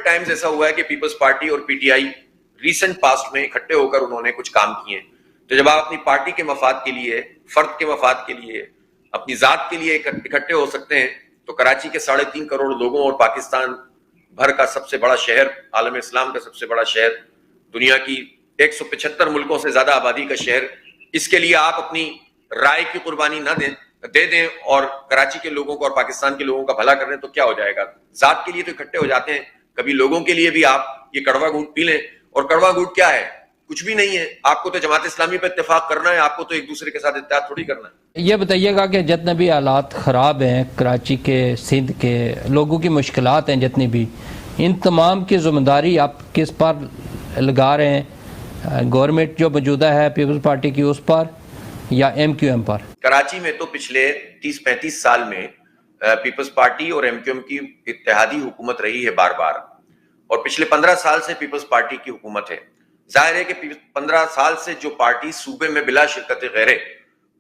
Times ایسا ہوا ہے کہ پیپلز پارٹی اور P T I recent past میں اکٹھے ہو کر انہوں نے کچھ کام کیے ہیں. تو جب آپ اپنی پارٹی کے مفاد کے لیے، فرد کے مفاد کے لیے، اپنی ذات کے لیے اکٹھے ہو سکتے ہیں، تو کراچی کے 3.5 کروڑ لوگوں اور پاکستان بھر کا سب سے بڑا شہر، عالم اسلام کا سب سے بڑا شہر، دنیا کی 175 ملکوں سے زیادہ آبادی کا شہر، اس کے لیے آپ اپنی رائے کی قربانی نہ دے دیں اور کراچی کے لوگوں کو اور پاکستان کے لوگوں کا بھلا کر دیں تو کیا ہو جائے گا؟ ذات کے لیے تو اکٹھے ہو جاتے ہیں، کبھی لوگوں کے لیے بھی آپ یہ کڑوا گھونٹ پی لیں. اور کڑوا گھونٹ کیا ہے؟ کچھ بھی نہیں ہے. آپ کو تو جماعت اسلامی پہ اتفاق کرنا ہے، آپ کو تو ایک دوسرے کے ساتھ اتحاد تھوڑی کرنا ہے. یہ بتائیے گا کہ جتنے بھی حالات خراب ہیں کراچی کے، سندھ کے لوگوں کی مشکلات ہیں جتنی بھی، ان تمام کی ذمہ داری آپ کس پر لگا رہے ہیں؟ گورنمنٹ جو موجودہ ہے پیپلز پارٹی کی اس پر یا ایم کیو ایم پر؟ کراچی میں تو پچھلے 30-35 سال میں پیپلز پارٹی اور ایم کیو ایم کی اتحادی حکومت رہی ہے بار بار، اور پچھلے 15 سال سے پیپلز پارٹی کی حکومت ہے. ظاہر ہے کہ 15 سال سے جو پارٹی صوبے میں بلا شرکت غیرے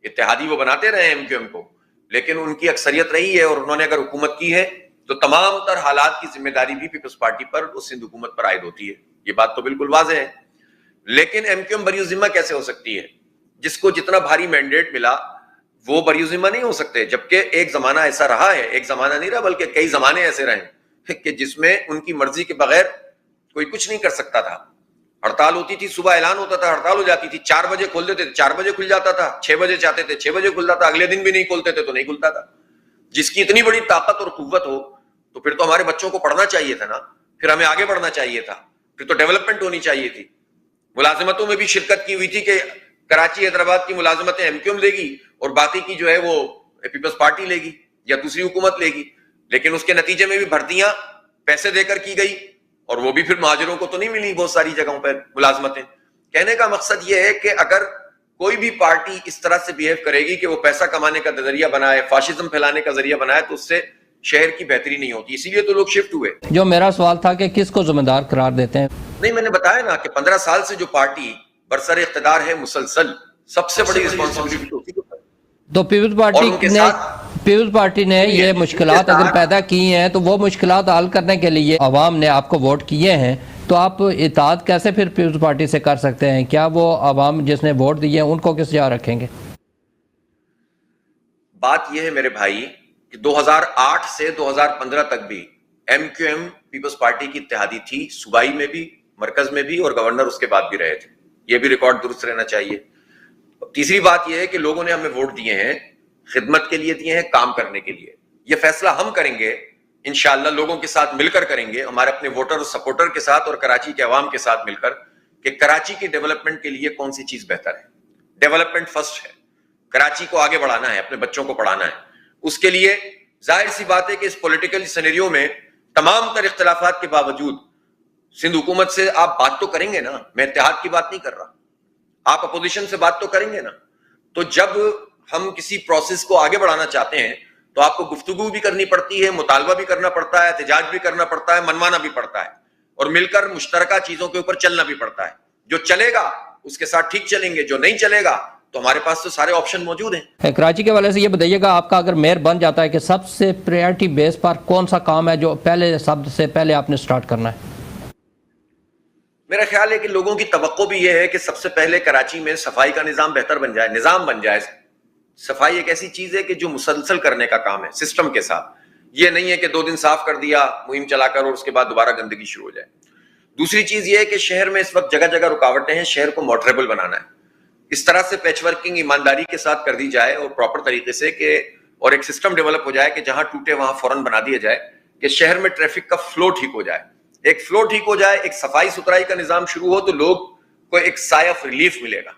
اتحادی وہ بناتے رہے ایم کیو ایم کو، لیکن ان کی اکثریت رہی ہے اور انہوں نے اگر حکومت کی ہے تو تمام تر حالات کی ذمہ داری بھی پیپلز پارٹی پر اور سندھ حکومت پر عائد ہوتی ہے. یہ بات تو بالکل واضح ہے. لیکن ایم کیو ایم بری ذمہ کیسے ہو سکتی ہے؟ جس کو جتنا بھاری مینڈیٹ ملا وہ بری ذمہ نہیں ہو سکتے، جبکہ ایک زمانہ ایسا رہا ہے، ایک زمانہ نہیں رہا بلکہ کئی زمانے ایسے رہے کہ جس میں ان کی مرضی کے بغیر کوئی کچھ نہیں کر سکتا تھا. ہڑتال ہوتی تھی، صبح اعلان ہوتا تھا، ہڑتال ہو جاتی تھی، 4 بجے کھول دیتے تھے 4 بجے کھل جاتا تھا، 6 بجے چاہتے تھے 6 بجے کھلتا تھا، اگلے دن بھی نہیں کھولتے تھے تو نہیں کھلتا تھا. جس کی اتنی بڑی طاقت اور قوت ہو تو پھر تو ہمارے بچوں کو پڑھنا چاہیے تھا نا، پھر ہمیں آگے بڑھنا چاہیے تھا، پھر تو ڈیولپمنٹ ہونی چاہیے تھی. ملازمتوں میں بھی شرکت کی ہوئی تھی کہ کراچی حیدرآباد کی ملازمتیں ایم کیو ایم لے گی اور باقی کی جو ہے وہ پیپلز پارٹی لے گی یا دوسری حکومت لے گی. لیکن اس کے نتیجے میں بھی بھرتیاں پیسے دے کر کی گئی اور وہ بھی پھر مہاجروں کو تو نہیں ملی بہت ساری جگہوں پر ملازمتیں. کہنے کا مقصد یہ ہے کہ اگر کوئی بھی پارٹی اس طرح سے بیہیو کرے گی کہ وہ پیسہ کمانے کا ذریعہ بنائے، فاشزم پھیلانے کا ذریعہ بنائے، تو اس سے شہر کی بہتری نہیں ہوتی. اسی لیے تو لوگ شفٹ ہوئے. جو میرا سوال تھا کہ کس کو ذمہ دار قرار دیتے ہیں؟ نہیں، میں نے بتایا نا کہ 15 سال سے جو پارٹی برسر اقتدار ہے مسلسل، سب سے بڑی رسپانسبلٹی ہوتی ہے. تو پیپلز پارٹی نے یہ مشکلات اگر پیدا کی ہیں تو وہ مشکلات حل کرنے کے لیے عوام نے آپ کو ووٹ کیے ہیں، تو آپ اطاعت کیسے پھر پیپلز پارٹی سے کر سکتے ہیں؟ کیا وہ عوام جس نے ووٹ دیے ہیں ان کو کس جگہ رکھیں گے؟ بات یہ ہے میرے بھائی کہ 2008 سے 2015 تک بھی ایم کیو ایم پیپلز پارٹی کی اتحادی تھی، صوبائی میں بھی، مرکز میں بھی، اور گورنر اس کے بعد بھی رہے تھے. یہ بھی ریکارڈ درست رہنا چاہیے. تیسری بات یہ ہے کہ لوگوں نے ہمیں ووٹ دیے ہیں، خدمت کے لیے دیے ہیں، کام کرنے کے لیے. یہ فیصلہ ہم کریں گے انشاءاللہ، لوگوں کے ساتھ مل کر کریں گے، ہمارے اپنے ووٹر اور سپورٹر کے ساتھ اور کراچی کے عوام کے ساتھ مل کر، کہ کراچی کی ڈیولپمنٹ کے لیے کون سی چیز بہتر ہے. ڈیولپمنٹ فرسٹ ہے، کراچی کو آگے بڑھانا ہے، اپنے بچوں کو پڑھانا ہے. اس کے لیے ظاہر سی بات ہے کہ اس پولیٹیکل سینیریو میں تمام تر اختلافات کے باوجود سندھ حکومت سے آپ بات تو کریں گے نا. میں اتحاد کی بات نہیں کر رہا، آپ اپوزیشن سے بات تو کریں گے نا. تو جب ہم کسی پروسیس کو آگے بڑھانا چاہتے ہیں تو آپ کو گفتگو بھی کرنی پڑتی ہے، مطالبہ بھی کرنا پڑتا ہے، احتجاج بھی کرنا پڑتا ہے، منوانا بھی پڑتا ہے، اور مل کر مشترکہ چیزوں کے اوپر چلنا بھی پڑتا ہے. جو چلے گا اس کے ساتھ ٹھیک چلیں گے، جو نہیں چلے گا تو ہمارے پاس تو سارے آپشن موجود ہیں. کراچی کے حوالے سے یہ بتائیے گا، آپ کا اگر میئر بن جاتا ہے کہ سب سے پریورٹی بیس پر کون سا کام ہے جو سب سے پہلے آپ نے سٹارٹ کرنا ہے؟ میرا خیال ہے کہ لوگوں کی توقع بھی یہ ہے کہ سب سے پہلے کراچی میں صفائی کا نظام بہتر بن جائے، نظام بن جائے. صفائی ایک ایسی چیز ہے کہ جو مسلسل کرنے کا کام ہے سسٹم کے ساتھ. یہ نہیں ہے کہ 2 دن صاف کر دیا مہم چلا کر اور اس کے بعد دوبارہ گندگی شروع ہو جائے. دوسری چیز یہ ہے کہ شہر میں اس وقت جگہ جگہ رکاوٹیں ہیں، شہر کو موٹریبل بنانا ہے. اس طرح سے پیچ ورکنگ ایمانداری کے ساتھ کر دی جائے اور پراپر طریقے سے کہ اور ایک سسٹم ڈیولپ ہو جائے کہ جہاں ٹوٹے وہاں فوراً بنا دیا جائے کہ شہر میں ٹریفک کا فلو ٹھیک ہو جائے. ایک فلو ٹھیک ہو جائے، ایک صفائی ستھرائی کا نظام شروع ہو تو لوگ کو ایک سائے آف ریلیف ملے گا.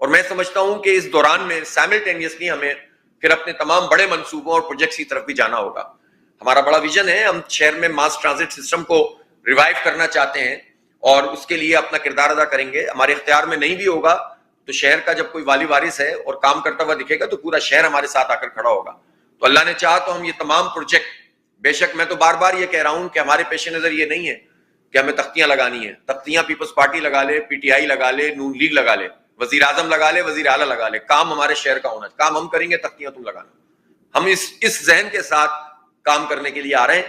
اور میں سمجھتا ہوں کہ اس دوران میں سائملٹینیسلی ہمیں پھر اپنے تمام بڑے منصوبوں اور پروجیکٹس کی طرف بھی جانا ہوگا. ہمارا بڑا ویژن ہے، ہم شہر میں ماس ٹرانزٹ سسٹم کو ریوائیو کرنا چاہتے ہیں اور اس کے لیے اپنا کردار ادا کریں گے. ہمارے اختیار میں نہیں بھی ہوگا تو شہر کا جب کوئی والی وارث ہے اور کام کرتا ہوا دکھے گا تو پورا شہر ہمارے ساتھ آ کر کھڑا ہوگا. تو اللہ نے چاہا تو ہم یہ تمام پروجیکٹ، بے شک میں تو بار بار یہ کہہ رہا ہوں کہ ہمارے پیش نظر یہ نہیں ہے کہ ہمیں تختیاں لگانی ہیں. تختیاں پیپلز پارٹی لگا لے، پی ٹی آئی لگا لے، نون لیگ لگا لے، وزیر اعظم لگا لے، وزیر اعلیٰ لگا لے، کام ہمارے شہر کا ہونا، کام ہم کریں گے، تختیاں تم لگانا. ہم اس ذہن کے ساتھ کام کرنے کے لیے آ رہے ہیں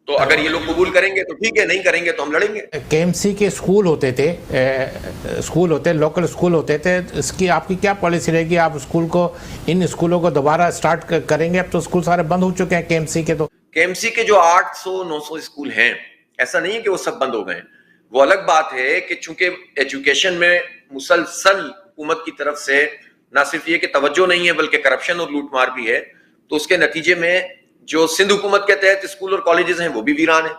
تو اگر یہ لوگ قبول کریں گے تو ٹھیک ہے, نہیں کریں گے تو ہم لڑیں گے. KMC کے اسکول ہوتے تھے, لوکل اسکول ہوتے تھے, اس کی آپ کی کیا پالیسی رہے گی؟ آپ اسکول کو, ان اسکولوں کو دوبارہ سٹارٹ کریں گے؟ اب تو اسکول سارے بند ہو چکے ہیں KMC کے. تو KMC کے جو 800-900 اسکول ہیں, ایسا نہیں ہے کہ وہ سب بند ہو گئے ہیں. وہ الگ بات ہے کہ چونکہ ایجوکیشن میں مسلسل حکومت کی طرف سے نہ صرف یہ کہ توجہ نہیں ہے بلکہ کرپشن اور لوٹ مار بھی ہے, تو اس کے نتیجے میں جو سندھ حکومت کے تحت اسکول اور کالجز ہیں وہ بھی ویران ہیں,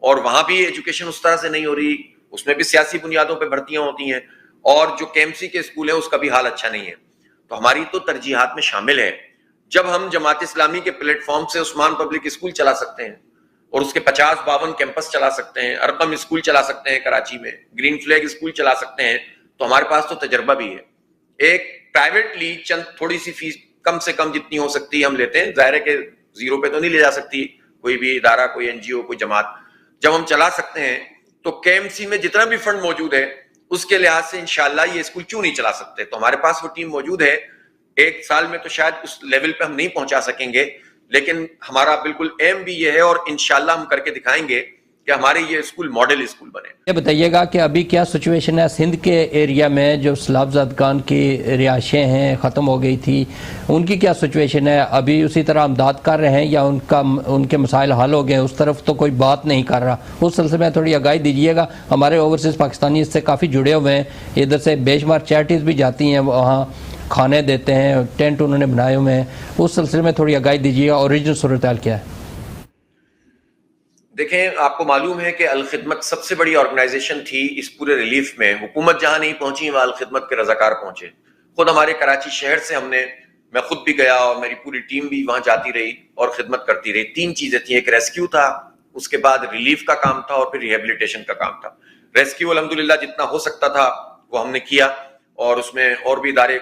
اور وہاں بھی ایجوکیشن اس طرح سے نہیں ہو رہی, اس میں بھی سیاسی بنیادوں پہ بھرتیاں ہوتی ہیں, اور جو KMC کے اسکول ہیں اس کا بھی حال اچھا نہیں ہے. تو ہماری تو ترجیحات میں شامل ہے, جب ہم جماعت اسلامی کے پلیٹ فارم سے عثمان پبلک اسکول چلا سکتے ہیں اور اس کے 50-52 کیمپس چلا سکتے ہیں, ارقم اسکول چلا سکتے ہیں کراچی میں, گرین فلیگ اسکول چلا سکتے ہیں, تو ہمارے پاس تو تجربہ بھی ہے. ایک پرائیویٹلی چند تھوڑی سی فیس کم سے کم جتنی ہو سکتی ہے ہم لیتے ہیں, ظاہر ہے کہ زیرو پہ تو نہیں لے جا سکتی کوئی بھی ادارہ, کوئی NGO, کوئی جماعت. جب ہم چلا سکتے ہیں تو KMC میں جتنا بھی فنڈ موجود ہے اس کے لحاظ سے انشاءاللہ یہ اسکول کیوں نہیں چلا سکتے. تو ہمارے پاس وہ ٹیم موجود ہے. ایک سال میں تو شاید اس لیول پہ ہم نہیں پہنچا سکیں گے, لیکن ہمارا بالکل ایم بھی یہ ہے, اور انشاءاللہ ہم کر کے دکھائیں گے کہ ہمارے یہ اسکول ماڈل اسکول بنے. یہ بتائیے گا کہ ابھی کیا سچویشن ہے سندھ کے ایریا میں, جو سیلاب زدگان کی رہائشیں ہیں ختم ہو گئی تھی, ان کی کیا سچویشن ہے؟ ابھی اسی طرح امداد کر رہے ہیں یا ان کے مسائل حل ہو گئے؟ اس طرف تو کوئی بات نہیں کر رہا. اس سلسلے میں تھوڑی آگاہی دیجیے گا. ہمارے اوورسیز پاکستانی اس سے کافی جڑے ہوئے ہیں, ادھر سے بے شمار چیریٹیز بھی جاتی ہیں, وہاں کھانے دیتے ہیں, ٹینٹ انہوں نے بنائے ہوئے ہیں. اس سلسلے میں تھوڑی آگاہی دیجیے گا, اوریجنل صورتحال کیا ہے؟ دیکھیں, آپ کو معلوم ہے کہ الخدمت سب سے بڑی آرگنائزیشن تھی اس پورے ریلیف میں. حکومت جہاں نہیں پہنچی وہاں الخدمت کے رضاکار پہنچے. خود ہمارے کراچی شہر سے میں خود بھی گیا اور میری پوری ٹیم بھی وہاں جاتی رہی اور خدمت کرتی رہی. 3 چیزیں تھیں, ایک ریسکیو تھا, اس کے بعد ریلیف کا کام تھا, اور پھر ریہیبلیٹیشن کا کام تھا. ریسکیو الحمدللہ جتنا ہو سکتا تھا وہ ہم نے کیا, اور اس میں اور بھی ادارے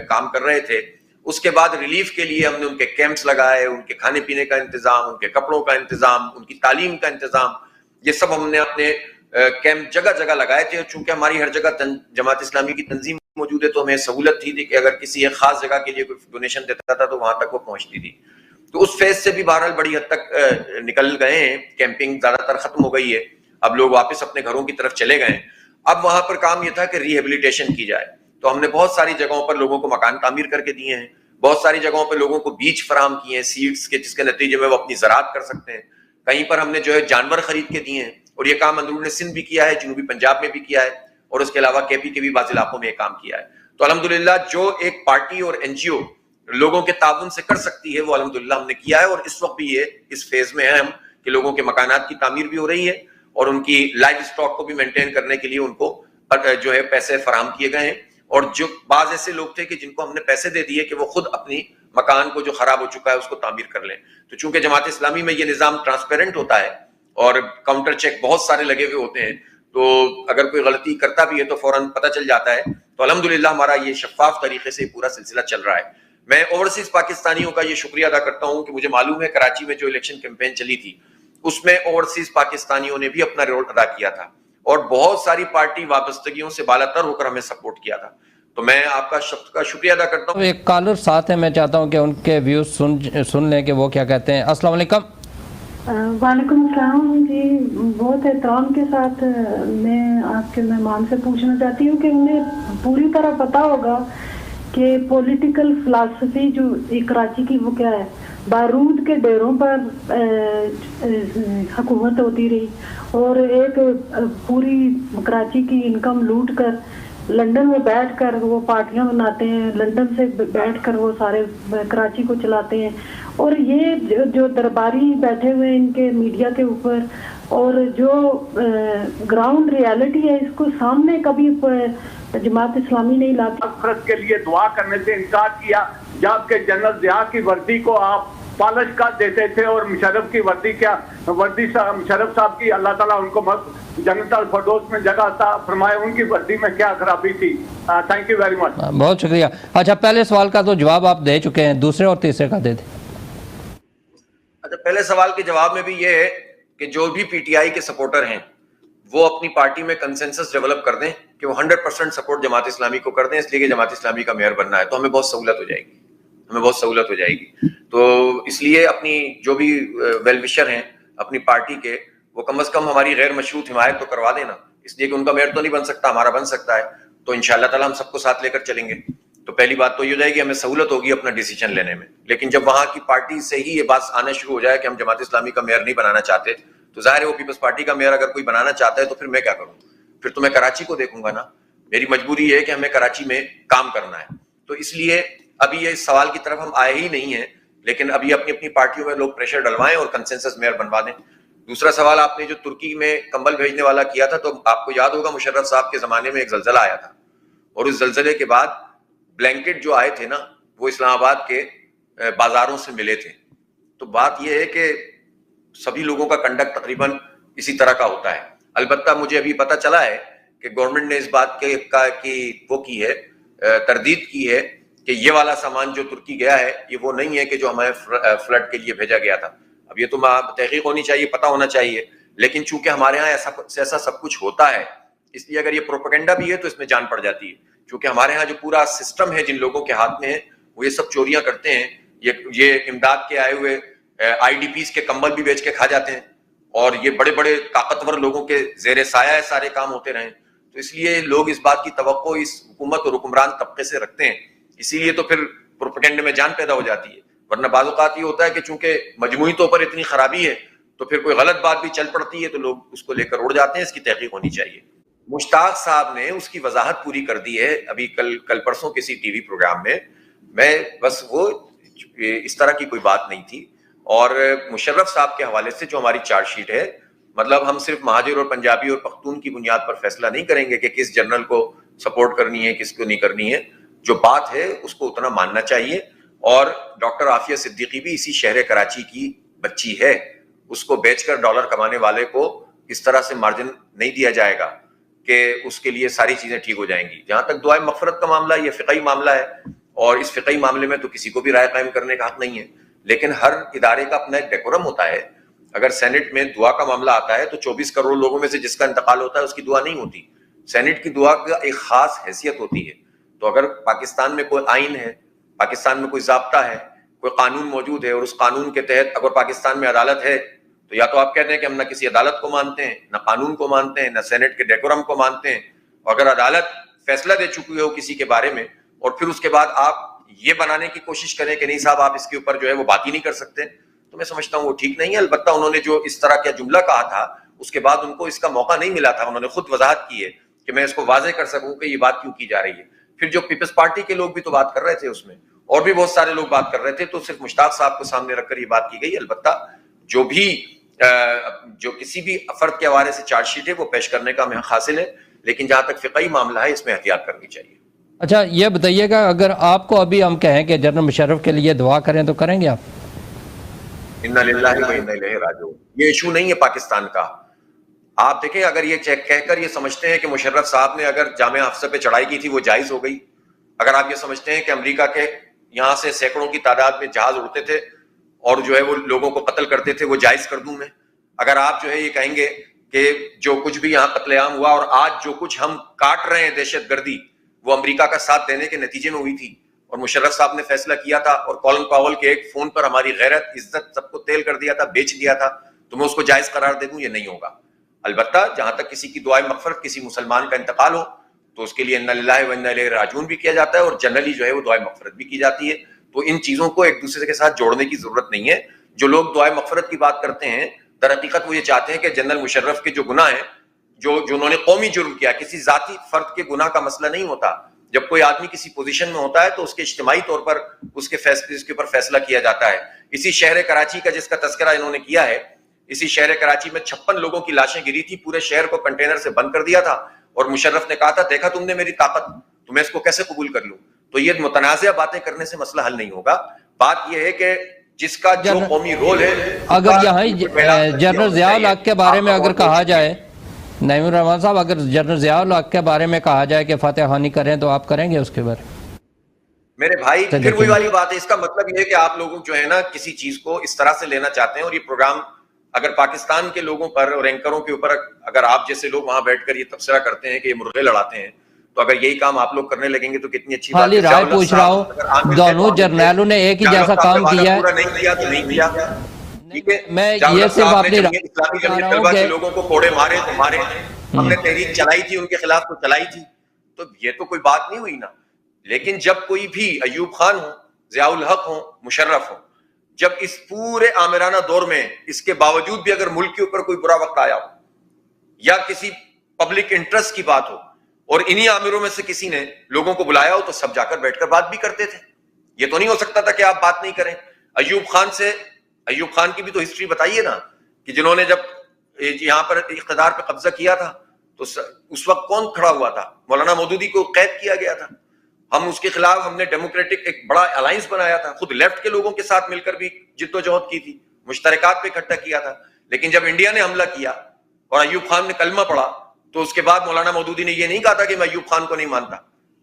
کام کر رہے تھے. اس کے بعد ریلیف کے لیے ہم نے ان کے کیمپس لگائے, ان کے کھانے پینے کا انتظام, ان کے کپڑوں کا انتظام, ان کی تعلیم کا انتظام, یہ سب ہم نے اپنے کیمپ جگہ جگہ لگائے تھے. اور چونکہ ہماری ہر جگہ جماعت اسلامی کی تنظیم موجود ہے تو ہمیں سہولت تھی کہ اگر کسی ایک خاص جگہ کے لیے کوئی ڈونیشن دیتا تھا تو وہاں تک وہ پہنچتی تھی. تو اس فیز سے بھی بہرحال بڑی حد تک نکل گئے ہیں. کیمپنگ زیادہ تر ختم ہو گئی ہے, اب لوگ واپس اپنے گھروں کی طرف چلے گئے ہیں. اب وہاں پر کام یہ تھا کہ ریہیبلیٹیشن کی جائے. تو ہم نے بہت ساری جگہوں پر لوگوں کو مکان تعمیر کر کے دیے ہیں, بہت ساری جگہوں پہ لوگوں کو بیج فراہم کیے ہیں سیڈز کے, جس کے نتیجے میں وہ اپنی زراعت کر سکتے ہیں. کہیں پر ہم نے جو ہے جانور خرید کے دیے ہیں, اور یہ کام اندرون سندھ بھی کیا ہے, جنوبی پنجاب میں بھی کیا ہے, اور اس کے علاوہ KP کے بھی بعض علاقوں میں یہ کام کیا ہے. تو الحمدللہ جو ایک پارٹی اور NGO لوگوں کے تعاون سے کر سکتی ہے وہ الحمدللہ ہم نے کیا ہے. اور اس وقت بھی یہ اس فیز میں ہے ہم کہ لوگوں کے مکانات کی تعمیر بھی ہو رہی ہے, اور ان کی لائف اسٹاک کو بھی مینٹین کرنے کے لیے ان کو جو ہے پیسے فراہم کیے گئے ہیں. اور جو بعض ایسے لوگ تھے کہ جن کو ہم نے پیسے دے دیے کہ وہ خود اپنی مکان کو جو خراب ہو چکا ہے اس کو تعمیر کر لیں. تو چونکہ جماعت اسلامی میں یہ نظام ٹرانسپیرنٹ ہوتا ہے اور کاؤنٹر چیک بہت سارے لگے ہوئے ہوتے ہیں, تو اگر کوئی غلطی کرتا بھی ہے تو فوراً پتہ چل جاتا ہے. تو الحمدللہ ہمارا یہ شفاف طریقے سے پورا سلسلہ چل رہا ہے. میں اوورسیز پاکستانیوں کا یہ شکریہ ادا کرتا ہوں کہ مجھے معلوم ہے کراچی میں جو الیکشن کیمپین چلی تھی اس میں اوورسیز پاکستانیوں نے بھی اپنا رول ادا کیا تھا, اور بہت ساری پارٹی وابستگیوں سے بالاتر ہو کر ہمیں سپورٹ کیا تھا. تو میں آپ کا شکریہ ادا کرتا ہوں. ایک کالر ساتھ ہے, میں چاہتا ہوں کہ ان کے ویوز سن لیں کہ وہ کیا کہتے ہیں. السلام علیکم. وعلیکم السلام جی. بہت احترام کے ساتھ میں آپ کے مہمان سے پوچھنا چاہتی ہوں کہ انہیں پوری طرح پتہ ہوگا کہ پولیٹیکل فلسفی جو کراچی کی وہ کیا ہے. بارود کے ڈیروں پر حکومت ہوتی رہی, اور ایک پوری کراچی کی انکم لوٹ کر لندن میں بیٹھ کر وہ پارٹیاں بناتے ہیں, لندن سے بیٹھ کر وہ سارے کراچی کو چلاتے ہیں. اور یہ جو درباری بیٹھے ہوئے ان کے میڈیا کے اوپر, اور جو گراؤنڈ ریالٹی ہے اس کو سامنے کبھی جماعت اسلامی نہیں لاتی. فرض کے لیے دعا کرنے سے انکار کیا, جبکہ جنرل ضیاء کی وردی کو آپ پالش کا دیتے تھے, اور مشرف کی وردی مشرف صاحب کی اللہ تعالیٰ ان کو جنت الفردوس میں جگہ عطا فرمائے, ان کی وردی میں کیا خرابی تھی. Thank you very much. بہت شکریہ. اچھا, پہلے سوال کا تو جواب آپ دے چکے ہیں, دوسرے اور تیسرے کا دے دیں. اچھا, پہلے سوال کے جواب میں بھی یہ ہے کہ جو بھی PTI کے سپورٹر ہیں وہ اپنی پارٹی میں کنسنسس ڈیولپ کر دیں کہ وہ 100% سپورٹ جماعت اسلامی کو کر دیں, اس لیے کہ جماعت اسلامی کا میئر بننا ہے. تو ہمیں بہت سہولت ہو جائے گی. تو اس لیے اپنی جو بھی ویل وشر ہیں اپنی پارٹی کے، وہ کم از کم ہماری غیر مشروط حمایت تو کروا دینا، اس لیے کہ ان کا میئر تو نہیں بن سکتا، ہمارا بن سکتا ہے، تو انشاءاللہ تعالی ہم سب کو ساتھ لے کر چلیں گے. تو پہلی بات تو یہ ہو جائے گی ہمیں سہولت ہوگی اپنا ڈیسیجن لینے میں. لیکن جب وہاں کی پارٹی سے ہی یہ بات آنا شروع ہو جائے کہ ہم جماعت اسلامی کا میئر نہیں بنانا چاہتے، تو ظاہر ہے وہ پیپلز پارٹی کا میئر اگر کوئی بنانا چاہتا ہے تو پھر میں کیا کروں؟ پھر تو میں کراچی کو دیکھوں گا نا. میری مجبوری یہ ہے کہ ہمیں کراچی میں کام کرنا ہے. تو اس لیے ابھی یہ اس سوال کی طرف ہم آئے ہی نہیں ہیں، لیکن ابھی اپنی اپنی پارٹیوں میں لوگ پریشر ڈلوائیں اور کنسنسس میئر بنوا دیں. دوسرا سوال آپ نے جو ترکی میں کمبل بھیجنے والا کیا تھا، تو آپ کو یاد ہوگا مشرف صاحب کے زمانے میں ایک زلزلہ آیا تھا، اور اس زلزلے کے بعد بلینکٹ جو آئے تھے نا وہ اسلام آباد کے بازاروں سے ملے تھے. تو بات یہ ہے کہ سبھی لوگوں کا کنڈکٹ تقریباً اسی طرح کا ہوتا ہے. البتہ مجھے ابھی پتہ چلا ہے کہ گورنمنٹ نے اس بات کی ہے تردید کی ہے کہ یہ والا سامان جو ترکی گیا ہے یہ وہ نہیں ہے کہ جو ہمارے فلڈ کے لیے بھیجا گیا تھا. اب یہ تو تحقیق ہونی چاہیے، پتہ ہونا چاہیے، لیکن چونکہ ہمارے ہاں ایسا سب کچھ ہوتا ہے، اس لیے اگر یہ پروپیگنڈا بھی ہے تو اس میں جان پڑ جاتی ہے. چونکہ ہمارے ہاں جو پورا سسٹم ہے جن لوگوں کے ہاتھ میں ہے وہ یہ سب چوریاں کرتے ہیں. یہ امداد کے آئے ہوئے آئی ڈی پیز کے کمبل بھی بیچ کے کھا جاتے ہیں، اور یہ بڑے بڑے طاقتور لوگوں کے زیر سایہ سارے کام ہوتے رہیں. تو اس لیے لوگ اس بات کی توقع اس حکومت اور حکمران طبقے سے رکھتے ہیں، اسی لیے تو پھر پروپیگنڈے میں جان پیدا ہو جاتی ہے. ورنہ بعض اوقات یہ ہوتا ہے کہ چونکہ مجموعی طور پر اتنی خرابی ہے تو پھر کوئی غلط بات بھی چل پڑتی ہے تو لوگ اس کو لے کر اڑ جاتے ہیں. اس کی تحقیق ہونی چاہیے. مشتاق صاحب نے اس کی وضاحت پوری کر دی ہے ابھی کل پرسوں کسی ٹی وی پروگرام میں. میں بس وہ اس طرح کی کوئی بات نہیں تھی. اور مشرف صاحب کے حوالے سے جو ہماری چارج شیٹ ہے، مطلب ہم صرف مہاجر اور پنجابی اور پختون کی بنیاد پر فیصلہ نہیں کریں گے کہ کس جنرل کو سپورٹ کرنی ہے کس کو نہیں کرنی ہے. جو بات ہے اس کو اتنا ماننا چاہیے. اور ڈاکٹر عافیہ صدیقی بھی اسی شہر کراچی کی بچی ہے، اس کو بیچ کر ڈالر کمانے والے کو اس طرح سے مارجن نہیں دیا جائے گا کہ اس کے لیے ساری چیزیں ٹھیک ہو جائیں گی. جہاں تک دعائے مغفرت کا معاملہ، یہ فقہی معاملہ ہے، اور اس فقہی معاملے میں تو کسی کو بھی رائے قائم کرنے کا حق نہیں ہے. لیکن ہر ادارے کا اپنا ایک ڈیکورم ہوتا ہے. اگر سینٹ میں دعا کا معاملہ آتا ہے تو 24 کروڑ لوگوں میں سے جس کا انتقال ہوتا ہے اس کی دعا نہیں ہوتی. سینٹ کی دعا کا ایک خاص حیثیت ہوتی ہے. تو اگر پاکستان میں کوئی آئین ہے، پاکستان میں کوئی ضابطہ ہے، کوئی قانون موجود ہے، اور اس قانون کے تحت اگر پاکستان میں عدالت ہے، تو یا تو آپ کہتے ہیں کہ ہم نہ کسی عدالت کو مانتے ہیں، نہ قانون کو مانتے ہیں، نہ سینٹ کے ڈیکورم کو مانتے ہیں. اور اگر عدالت فیصلہ دے چکی ہو کسی کے بارے میں اور پھر اس کے بعد آپ یہ بنانے کی کوشش کریں کہ نہیں صاحب آپ اس کے اوپر جو ہے وہ بات ہی نہیں کر سکتے، تو میں سمجھتا ہوں وہ ٹھیک نہیں ہے. البتہ انہوں نے جو اس طرح کا جملہ کہا تھا اس کے بعد ان کو اس کا موقع نہیں ملا تھا. انہوں نے خود وضاحت کی ہے کہ میں اس کو واضح کر سکوں کہ یہ بات کیوں کی جا رہی ہے. پھر جو پیپلز پارٹی کے لوگ بھی تو بات کر رہے تھے، اس میں اور بھی بہت سارے لوگ بات کر رہے تھے، تو صرف مشتاق صاحب کو سامنے رکھ کر یہ بات کی گئی. البتہ جو کسی بھی فرد کے حوالے سے چارج شیٹ ہے وہ پیش کرنے کا ہمیں حاصل ہے، لیکن جہاں تک فقہی معاملہ ہے اس میں احتیاط کرنی چاہیے. اچھا یہ بتائیے گا، اگر آپ کو ابھی ہم کہیں کہ جنرل مشرف کے لیے دعا کریں تو کریں گے آپ؟ انا للہ و انا الیہ راجعون. یہ ایشو نہیں ہے پاکستان کا. آپ دیکھیں اگر یہ کہہ کر یہ سمجھتے ہیں کہ مشرف صاحب نے اگر جامع حفصہ پہ چڑھائی کی تھی وہ جائز ہو گئی، اگر آپ یہ سمجھتے ہیں کہ امریکہ کے یہاں سے سینکڑوں کی تعداد میں جہاز اڑتے تھے اور جو ہے وہ لوگوں کو قتل کرتے تھے وہ جائز کر دوں میں، اگر آپ جو ہے یہ کہیں گے کہ جو کچھ بھی یہاں قتل عام ہوا اور آج جو کچھ ہم کاٹ رہے ہیں دہشت گردی وہ امریکہ کا ساتھ دینے کے نتیجے میں ہوئی تھی اور مشرف صاحب نے فیصلہ کیا تھا اور کولن پاول کے ایک فون پر ہماری غیرت عزت سب کو تیل کر دیا تھا، بیچ دیا تھا، تو میں اس کو جائز قرار دے دوں؟ یہ نہیں ہوگا. البتہ جہاں تک کسی کی دعائے مغفرت کسی مسلمان کا انتقال ہو تو اس کے لیے انا للہ و انا الیہ راجعون بھی کیا جاتا ہے اور جنرلی جو ہے وہ دعائے مغفرت بھی کی جاتی ہے. تو ان چیزوں کو ایک دوسرے کے ساتھ جوڑنے کی ضرورت نہیں ہے. جو لوگ دعائے مغفرت کی بات کرتے ہیں در حقیقت وہ یہ چاہتے ہیں کہ جنرل مشرف کے جو گناہ ہیں جو انہوں نے قومی جرم کیا، کسی ذاتی فرد کے گناہ کا مسئلہ نہیں ہوتا. جب کوئی آدمی کسی پوزیشن میں ہوتا ہے تو اس کے اجتماعی طور پر اس کے اوپر فیصلہ کیا جاتا ہے. اسی شہر کراچی کا جس کا تذکرہ انہوں نے کیا ہے، اسی شہر کراچی میں 56 لوگوں کی لاشیں گری تھی، پورے شہر کو کنٹینر سے بند کر دیا تھا اور مشرف نے کہا تھا دیکھا تم نے میری طاقت، تو میں اس کو کیسے قبول کر لوں؟ تو یہ متنازع باتیں کرنے سے مسئلہ حل نہیں ہوگا. بات یہ ہے کہ جس کا جو قومی رول ہے، اگر یہاں جنرل ضیاء الحق کے بارے میں اگر کہا جائے، نعیم الرحمان صاحب اگر جنرل ضیاء الحق کے بارے میں کہا جائے کہ فاتح خوانی کریں تو آپ کریں گے اس کے بارے میں؟ میرے بھائی پھر وہی والی بات ہے. اس کا مطلب یہ ہے کہ آپ لوگوں جو ہے نا کسی چیز کو اس طرح سے لینا چاہتے ہیں اور یہ پروگرام اگر پاکستان کے لوگوں پر اور اینکروں کے اوپر اگر آپ جیسے لوگ وہاں بیٹھ کر یہ تبصرہ کرتے ہیں کہ یہ مرغے لڑاتے ہیں، تو اگر یہی کام آپ لوگ کرنے لگیں گے تو کتنی اچھی بات ہے. خالی رائے پوچھ رہا ہوں، دونوں جرنیلوں نے ایک ہی جیسا کام کیا ہے. نہیں کیا تو نہیں کیا. ٹھیک ہے، میں یہ جاولق صرف صاحب نے اپنی جمعیت اسلامی بتا جمعیت رہا ہوں طلبہ کے کہ لوگوں کو کوڑے مارے تو مارے، ہم نے تحریک چلائی تھی ان کے خلاف تو چلائی تھی، تو یہ تو کوئی بات نہیں ہوئی نا. لیکن جب کوئی بھی ایوب خان ہو، ضیاء الحق ہو، مشرف ہو، جب اس پورے آمرانہ دور میں اس کے باوجود بھی اگر ملک کے اوپر کوئی برا وقت آیا ہو یا کسی پبلک انٹرسٹ کی بات ہو اور انہی آمروں میں سے کسی نے لوگوں کو بلایا ہو تو سب جا کر بیٹھ کر بات بھی کرتے تھے. یہ تو نہیں ہو سکتا تھا کہ آپ بات نہیں کریں. ایوب خان کی بھی تو ہسٹری بتائیے نا کہ جنہوں نے جب یہاں پر اقتدار پہ قبضہ کیا تھا تو اس وقت کون کھڑا ہوا تھا؟ مولانا مودودی کو قید کیا گیا تھا. ہم اس کے خلاف ہم نے ڈیموکریٹک ایک بڑا الائنس بنایا تھا، خود لیفٹ کے لوگوں کے ساتھ مل کر بھی جد و جہد کی تھی، مشترکات پہ اکٹھا کیا تھا. لیکن جب انڈیا نے حملہ کیا اور ایوب خان نے کلمہ پڑھا تو اس کے بعد مولانا مودودی نے یہ نہیں کہا تھا کہ میں ایوب خان کو نہیں مانتا.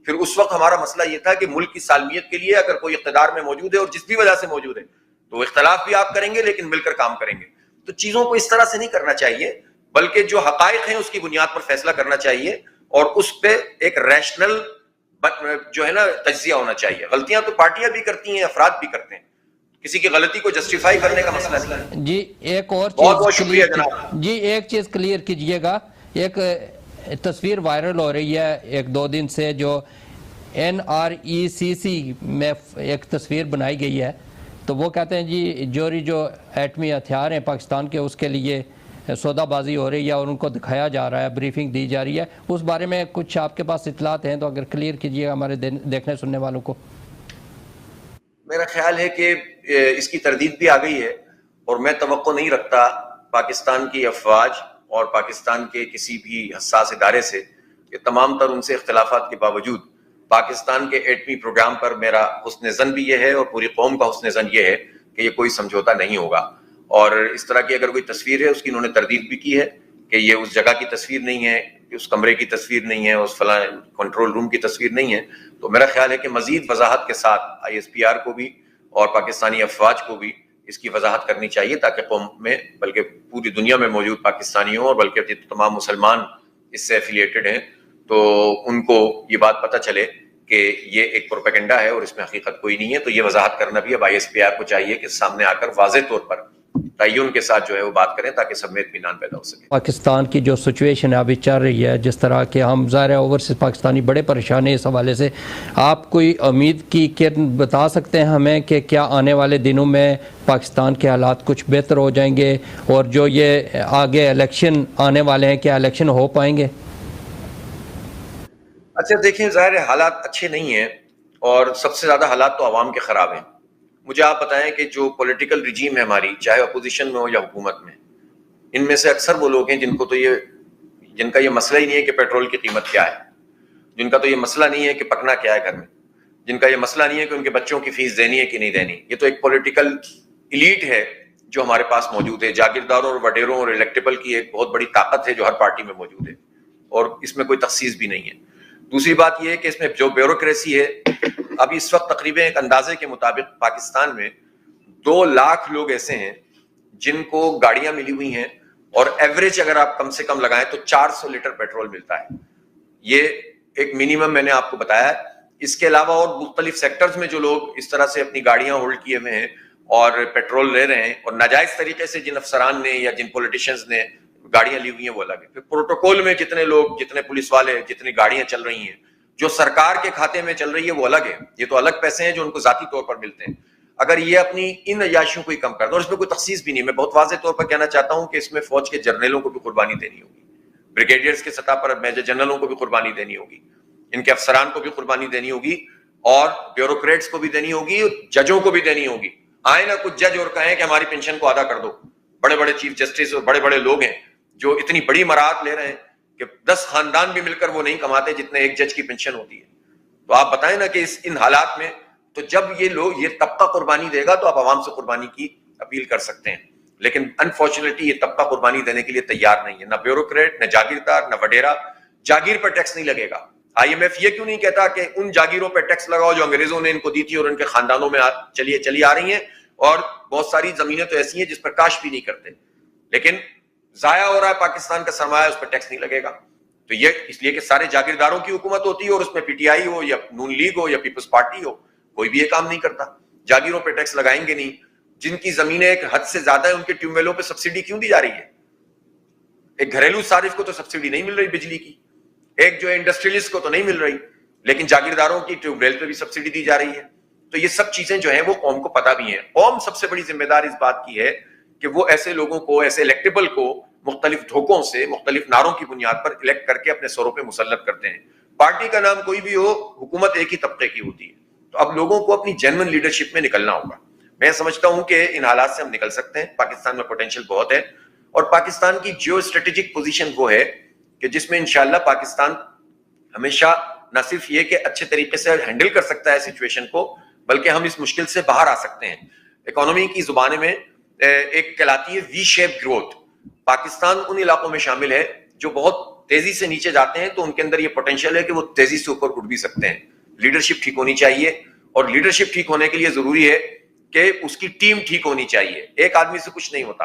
پھر اس وقت ہمارا مسئلہ یہ تھا کہ ملک کی سالمیت کے لیے اگر کوئی اقتدار میں موجود ہے اور جس بھی وجہ سے موجود ہے تو اختلاف بھی آپ کریں گے لیکن مل کر کام کریں گے. تو چیزوں کو اس طرح سے نہیں کرنا چاہیے، بلکہ جو حقائق ہیں اس کی بنیاد پر فیصلہ کرنا چاہیے اور اس پہ ایک ریشنل جو ہے نا تجزیہ ہونا چاہیے. غلطیاں تو پارٹیاں بھی کرتی ہیں، افراد بھی کرتے ہیں، کسی کی غلطی کو جسٹیفائی کرنے کا مسئلہ نہیں ہے. جی ایک اور بہت بہت چیز شکریہ جناب. جی ایک چیز کلیئر کیجئے گا. ایک تصویر وائرل ہو رہی ہے ایک دو دن سے، جو NRECC میں ایک تصویر بنائی گئی ہے، تو وہ کہتے ہیں جی جو ایٹمی ہتھیار ہیں پاکستان کے اس کے لیے سودا بازی ہو رہی ہے اور ان کو دکھایا جا رہا ہے، بریفنگ دی جا رہی ہے. اس بارے میں کچھ آپ کے پاس اطلاعات ہیں تو اگر کلیئر کیجئے گا ہمارے دیکھنے سننے والوں کو. میرا خیال ہے کہ اس کی تردید بھی آ گئی ہے اور میں توقع نہیں رکھتا پاکستان کی افواج اور پاکستان کے کسی بھی حساس ادارے سے کہ تمام تر ان سے اختلافات کے باوجود پاکستان کے ایٹمی پروگرام پر میرا حسن ظن بھی یہ ہے اور پوری قوم کا حسن ظن یہ ہے کہ یہ کوئی سمجھوتا نہیں ہوگا. اور اس طرح کی اگر کوئی تصویر ہے اس کی انہوں نے تردید بھی کی ہے کہ یہ اس جگہ کی تصویر نہیں ہے، اس کمرے کی تصویر نہیں ہے، اس فلاں کنٹرول روم کی تصویر نہیں ہے. تو میرا خیال ہے کہ مزید وضاحت کے ساتھ ISPR کو بھی اور پاکستانی افواج کو بھی اس کی وضاحت کرنی چاہیے تاکہ قوم میں بلکہ پوری دنیا میں موجود پاکستانیوں اور بلکہ تمام مسلمان اس سے ایفیلیٹڈ ہیں تو ان کو یہ بات پتہ چلے کہ یہ ایک پروپیگنڈا ہے اور اس میں حقیقت کوئی نہیں ہے. تو یہ وضاحت کرنا بھی اب ISPR کو چاہیے کہ سامنے آ کر واضح طور پر تعین کے ساتھ جو ہے وہ بات کریں تاکہ سب میں اطمینان پیدا ہو سکے. پاکستان کی جو سچویشن ہے ابھی چل رہی ہے، جس طرح کہ ہم ظاہر ہے اوورسیز پاکستانی بڑے پریشان ہیں اس حوالے سے، آپ کوئی امید کی کرن بتا سکتے ہیں ہمیں کہ کیا آنے والے دنوں میں پاکستان کے حالات کچھ بہتر ہو جائیں گے اور جو یہ آگے الیکشن آنے والے ہیں کیا الیکشن ہو پائیں گے؟ اچھا دیکھیں، ظاہر حالات اچھے نہیں ہیں اور سب سے زیادہ حالات تو عوام کے خراب ہیں. مجھے آپ بتائیں کہ جو پولیٹیکل رجیم ہے ہماری، چاہے اپوزیشن میں ہو یا حکومت میں، ان میں سے اکثر وہ لوگ ہیں جن کا یہ مسئلہ ہی نہیں ہے کہ پیٹرول کی قیمت کیا ہے، جن کا تو یہ مسئلہ نہیں ہے کہ پکنا کیا ہے گھر میں، جن کا یہ مسئلہ نہیں ہے کہ ان کے بچوں کی فیس دینی ہے کہ نہیں دینی. یہ تو ایک پولیٹیکل ایلیٹ ہے جو ہمارے پاس موجود ہے. جاگیرداروں اور وڈیروں اور الیکٹیبل کی ایک بہت بڑی طاقت ہے جو ہر پارٹی میں موجود ہے اور اس میں کوئی تخصیص بھی نہیں ہے. دوسری بات یہ ہے کہ اس میں جو بیوروکریسی ہے، ابھی اس وقت تقریباً ایک اندازے کے مطابق پاکستان میں 2 لاکھ لوگ ایسے ہیں جن کو گاڑیاں ملی ہوئی ہیں اور ایوریج اگر آپ کم سے کم لگائیں تو 400 لیٹر پیٹرول ملتا ہے. یہ ایک منیمم میں نے آپ کو بتایا ہے. اس کے علاوہ اور مختلف سیکٹرز میں جو لوگ اس طرح سے اپنی گاڑیاں ہولڈ کیے ہوئے ہیں اور پیٹرول لے رہے ہیں اور ناجائز طریقے سے جن افسران نے یا جن پولیٹیشنز نے گاڑیاں لی ہوئی ہیں وہ الگ ہے. پھر پروٹوکول میں جتنے لوگ، جتنے پولیس والے، جتنی گاڑیاں چل رہی ہیں جو سرکار کے کھاتے میں چل رہی ہے وہ الگ ہے. یہ تو الگ پیسے ہیں جو ان کو ذاتی طور پر ملتے ہیں. اگر یہ اپنی ان عیاشیوں کو ہی کم کر دیں اور اس میں کوئی تخصیص بھی نہیں، میں بہت واضح طور پر کہنا چاہتا ہوں کہ اس میں فوج کے جرنیلوں کو بھی قربانی دینی ہوگی، بریگیڈیئرز کے سطح پر میجر جنرلوں کو بھی قربانی دینی ہوگی، ان کے افسران کو بھی قربانی دینی ہوگی اور بیوروکریٹس کو بھی دینی ہوگی، ججوں کو بھی دینی ہوگی. آئے نہ کچھ جج اور کہیں کہ ہماری پینشن کو آدھا کر دو. بڑے بڑے چیف جسٹس اور بڑے بڑے لوگ ہیں جو اتنی بڑی مراعات لے رہے ہیں کہ 10 خاندان بھی مل کر وہ نہیں کماتے جتنے ایک جج کی پینشن ہوتی ہے. تو آپ بتائیں نا کہ ان حالات میں تو جب یہ طبقہ قربانی دے گا تو آپ عوام سے قربانی کی اپیل کر سکتے ہیں. لیکن انفارچونیٹلی یہ طبقہ قربانی دینے کے لیے تیار نہیں ہے، نہ بیوروکریٹ، نہ جاگیردار، نہ وڈیرا. جاگیر پر ٹیکس نہیں لگے گا. IMF یہ کیوں نہیں کہتا کہ ان جاگیروں پہ ٹیکس لگاؤ جو انگریزوں نے ان کو دی تھی اور ان کے خاندانوں میں چلی آ رہی ہیں، اور بہت ساری زمینیں تو ایسی ہیں جس پر کاشت بھی نہیں کرتے لیکن ضائع ہو رہا ہے پاکستان کا سرمایہ، اس پر ٹیکس نہیں لگے گا. تو یہ اس لیے کہ سارے جاگیرداروں کی حکومت ہوتی ہے اور اس میں PTI ہو یا نون لیگ ہو یا پیپلز پارٹی ہو، کوئی بھی یہ کام نہیں کرتا. جاگیروں پہ ٹیکس لگائیں گے نہیں، جن کی زمینیں ایک حد سے زیادہ ہے ان کے ٹیوب ویلوں پہ سبسڈی کیوں دی جا رہی ہے؟ ایک گھریلو صارف کو تو سبسڈی نہیں مل رہی بجلی کی، ایک جو ہے انڈسٹریلسٹ کو تو نہیں مل رہی، لیکن جاگیرداروں کی ٹیوب ویل پہ بھی سبسڈی دی جا رہی ہے. تو یہ سب چیزیں جو ہیں وہ قوم کو پتہ بھی ہیں. قوم سب سے بڑی ذمہ دار اس بات کی ہے کہ وہ ایسے لوگوں کو، ایسے الیکٹیبل کو مختلف دھوکوں سے، مختلف نعروں کی بنیاد پر الیکٹ کر کے اپنے سروں پہ مسلط کرتے ہیں. پارٹی کا نام کوئی بھی ہو، حکومت ایک ہی طبقے کی ہوتی ہے. تو اب لوگوں کو اپنی جینوئن لیڈرشپ میں نکلنا ہوگا. میں سمجھتا ہوں کہ ان حالات سے ہم نکل سکتے ہیں. پاکستان میں پوٹینشیل بہت ہے، اور پاکستان کی جیو اسٹریٹجک پوزیشن وہ ہے کہ جس میں انشاءاللہ پاکستان ہمیشہ نہ صرف یہ کہ اچھے طریقے سے ہینڈل کر سکتا ہے سچویشن کو، بلکہ ہم اس مشکل سے باہر آ سکتے ہیں. اکانومی کی زبان میں ایک کہلاتی ہے وی شیپ گروتھ. پاکستان ان علاقوں میں شامل ہے جو بہت تیزی سے نیچے جاتے ہیں، تو ان کے اندر یہ پوٹینشیل ہے کہ وہ تیزی سے اوپر اٹھ بھی سکتے ہیں. لیڈرشپ ٹھیک ہونی چاہیے، اور لیڈرشپ ٹھیک ہونے کے لیے ضروری ہے کہ اس کی ٹیم ٹھیک ہونی چاہیے. ایک آدمی سے کچھ نہیں ہوتا.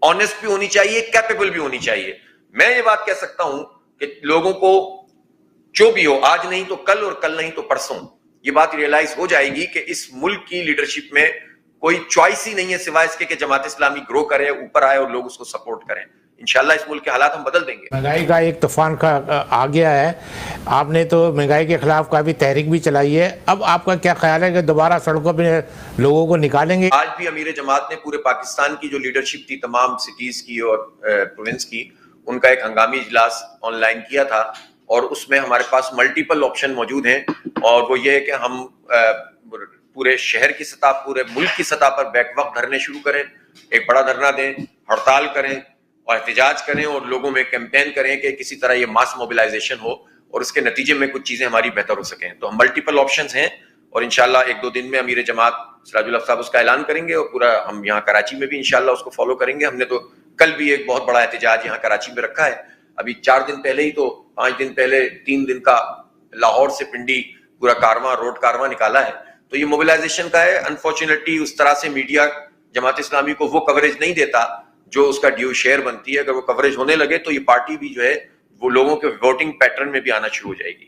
آنےسٹ بھی ہونی چاہیے، کیپیبل بھی ہونی چاہیے. میں یہ بات کہہ سکتا ہوں کہ لوگوں کو جو بھی ہو، آج نہیں تو کل اور کل نہیں تو پرسوں، یہ بات ریئلائز ہو جائے گی کہ اس ملک کی لیڈرشپ میں کوئی چوائس ہی نہیں ہے سوائے اس کے کہ جماعت اسلامی گرو کرے، اوپر آئے اور لوگ اس کو سپورٹ کریں. انشاءاللہ اس ملک کے حالات ہم بدل دیں گے. مہنگائی کا ایک طوفان کا آ گیا ہے. آپ نے تو مہنگائی کے خلاف کافی تحریک بھی چلائی ہے. اب آپ کا کیا خیال ہے کہ دوبارہ سڑکوں پہ لوگوں کو نکالیں گے؟ آج بھی امیر جماعت نے پورے پاکستان کی جو لیڈرشپ تھی، تمام سٹیز کی اور پروونس کی، ان کا ایک ہنگامی اجلاس آن لائن کیا تھا، اور اس میں ہمارے پاس ملٹیپل آپشن موجود ہیں. اور وہ یہ ہے کہ ہم پورے شہر کی سطح، پورے ملک کی سطح پر بیک وقت دھرنے شروع کریں، ایک بڑا دھرنا دیں، ہڑتال کریں اور احتجاج کریں، اور لوگوں میں کیمپین کریں کہ کسی طرح یہ ماس موبلائزیشن ہو اور اس کے نتیجے میں کچھ چیزیں ہماری بہتر ہو سکیں. تو ہم ملٹیپل آپشنز ہیں، اور انشاءاللہ ایک دو دن میں امیر جماعت سراج الحق صاحب اس کا اعلان کریں گے، اور پورا ہم یہاں کراچی میں بھی انشاءاللہ اس کو فالو کریں گے. ہم نے تو کل بھی ایک بہت بڑا احتجاج یہاں کراچی میں رکھا ہے. ابھی 4 دن پہلے ہی تو 5 دن پہلے 3 دن کا لاہور سے پنڈی پورا کارواں، روڈ کارواں نکالا ہے. تو یہ موبلائزیشن کا ہے. انفارچونیٹلی اس طرح سے میڈیا جماعت اسلامی کو وہ کوریج نہیں دیتا جو اس کا ڈیو شیئر بنتی ہے. اگر وہ کوریج ہونے لگے تو یہ پارٹی بھی جو ہے وہ لوگوں کے ووٹنگ پیٹرن میں بھی آنا شروع ہو جائے گی.